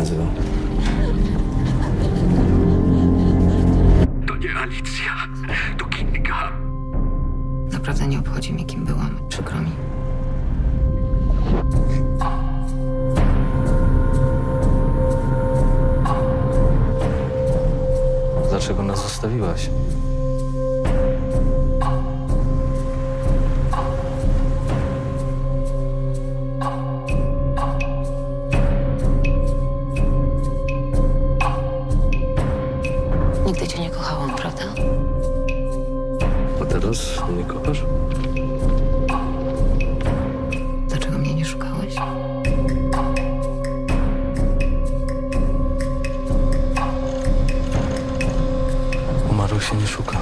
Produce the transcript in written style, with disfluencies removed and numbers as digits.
nazywał? To nie Alicja, to Kinga. Naprawdę nie obchodzi mnie, kim byłam. Przykro mi. Dlaczego nas zostawiłaś? Nigdy cię nie kochałam, prawda? A teraz mnie kochasz? Dlaczego mnie nie szukałeś? Umarłych się nie szuka.